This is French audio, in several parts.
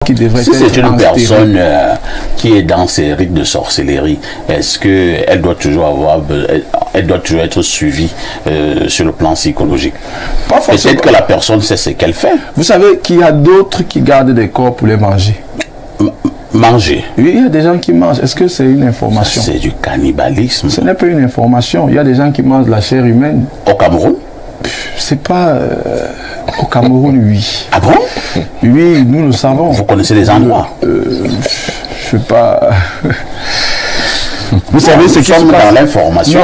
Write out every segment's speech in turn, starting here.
qui devrait être c'est une personne qui est dans ces rites de sorcellerie, est-ce qu'elle doit toujours elle doit toujours être suivie sur le plan psychologique? Peut-être que la personne sait ce qu'elle fait. Vous savez qu'il y a d'autres qui gardent des corps pour les manger. Manger? Oui, il y a des gens qui mangent. Est-ce que c'est une information? C'est du cannibalisme. Ce n'est pas une information. Il y a des gens qui mangent la chair humaine. Au Cameroun? C'est pas... au Cameroun, oui. Ah bon? Oui, nous le savons. Vous connaissez les endroits? Je sais pas... Vous savez ce qui se passe dans l'information.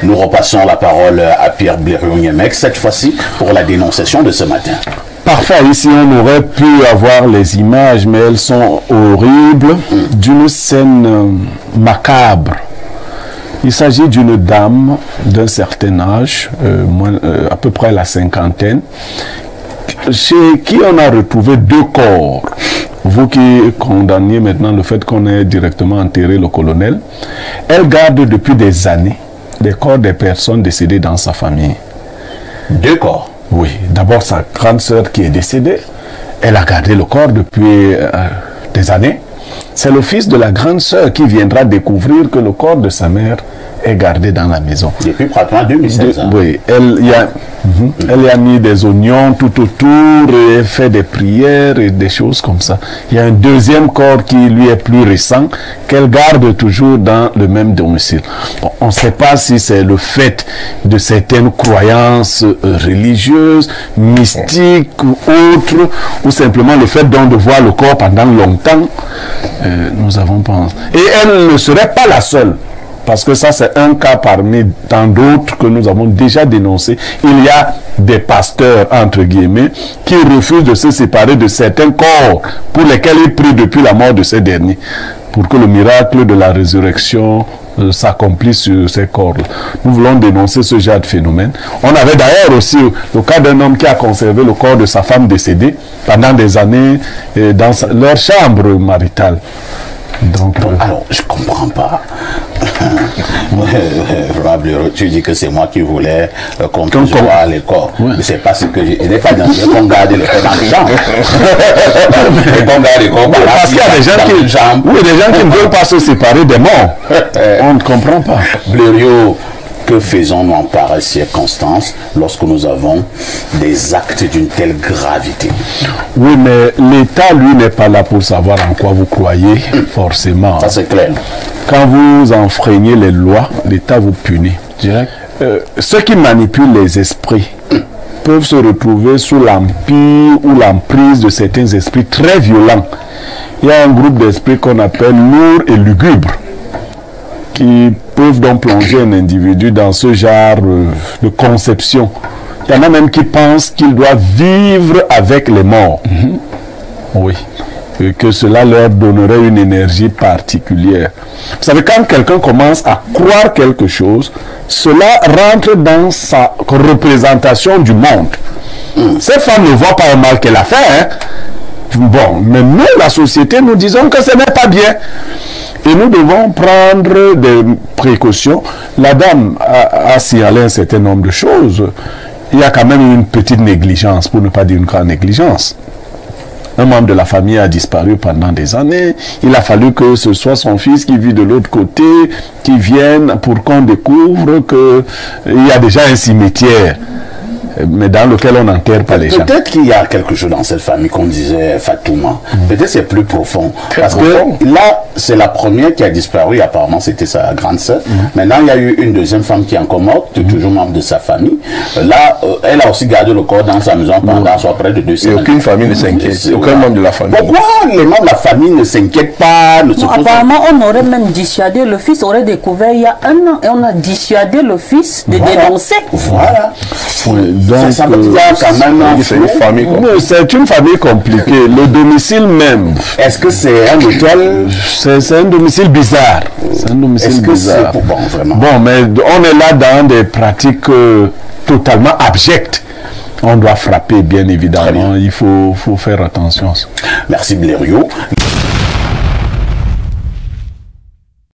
Nous repassons la parole à Pierre Blériot-Niemek, cette fois-ci pour la dénonciation de ce matin. Parfait, ici on aurait pu avoir les images, mais elles sont horribles, d'une scène macabre. Il s'agit d'une dame d'un certain âge, à peu près la cinquantaine, chez qui on a retrouvé 2 corps. Vous qui condamniez maintenant le fait qu'on ait directement enterré le colonel, elle garde depuis des années des corps des personnes décédées dans sa famille. 2 corps? Oui, d'abord sa grande sœur qui est décédée, elle a gardé le corps depuis des années. C'est le fils de la grande sœur qui viendra découvrir que le corps de sa mère est gardé dans la maison. Depuis pratiquement 2016. Oui, elle y a mis des oignons tout autour et fait des prières et des choses comme ça. Il y a un deuxième corps qui lui est plus récent, qu'elle garde toujours dans le même domicile. Bon, on ne sait pas si c'est le fait de certaines croyances religieuses, mystiques ou autres, ou simplement le fait donc de voir le corps pendant longtemps. Nous avons pensé. Et elle ne serait pas la seule. Parce que ça, c'est un cas parmi tant d'autres que nous avons déjà dénoncé. Il y a des pasteurs, entre guillemets, qui refusent de se séparer de certains corps pour lesquels ils prient depuis la mort de ces derniers, pour que le miracle de la résurrection s'accomplisse sur ces corps-là. Nous voulons dénoncer ce genre de phénomène. On avait d'ailleurs aussi le cas d'un homme qui a conservé le corps de sa femme décédée pendant des années dans leur chambre maritale. Donc, alors, je comprends pas. Tu dis que c'est moi qui voulais qu'on puisse voir les corps. Oui. Mais c'est pas ce que je n'ai pas dans qu'on garde les corps dans les jambes. Et qu'on garde les corps parce qu'il y a des gens qui, des gens qui ne veulent pas se séparer des morts. On ne comprend pas. Blériot, que faisons-nous en pareille circonstance lorsque nous avons des actes d'une telle gravité? Oui, mais l'État, lui, n'est pas là pour savoir en quoi vous croyez, forcément. Ça, c'est clair. Quand vous enfreignez les lois, l'État vous punit. Direct. Ceux qui manipulent les esprits peuvent se retrouver sous l'empire ou l'emprise de certains esprits très violents. Il y a un groupe d'esprits qu'on appelle lourds et lugubres, qui peuvent donc plonger un individu dans ce genre de conception. Il y en a même qui pensent qu'il doit vivre avec les morts. Oui. Et que cela leur donnerait une énergie particulière. Vous savez, quand quelqu'un commence à croire quelque chose, cela rentre dans sa représentation du monde. Cette femme ne voit pas le mal qu'elle a fait. Hein? Bon, mais nous, la société, nous disons que ce n'est pas bien. Et nous devons prendre des précautions. La dame a signalé un certain nombre de choses. Il y a quand même une petite négligence, pour ne pas dire une grande négligence. Un membre de la famille a disparu pendant des années. Il a fallu que ce soit son fils qui vit de l'autre côté, qui vienne pour qu'on découvre qu'il y a déjà un cimetière, mais dans lequel on n'enterre pas les gens. Peut-être qu'il y a quelque chose dans cette famille qu'on disait Fatouma. Peut-être c'est plus profond. Parce que là, c'est la première qui a disparu. Apparemment, c'était sa grande sœur. Maintenant, il y a eu une deuxième femme qui est encore morte, toujours membre de sa famille. Là, elle a aussi gardé le corps dans sa maison pendant soit près de 2 semaines. Et aucune famille ne s'inquiète. Aucun membre de la famille. Pourquoi les membres de la famille ne s'inquiètent pas? Apparemment, on aurait même dissuadé, le fils aurait découvert il y a 1 an et on a dissuadé le fils de dénoncer. Voilà. Donc, ça veut dire quand même c'est une famille compliquée. Le domicile même. Est-ce que c'est un hôtel? C'est un domicile bizarre. C'est un domicile bizarre. Bon, mais on est là dans des pratiques totalement abjectes. On doit frapper, bien évidemment. Il faut faire attention. Merci Blériot.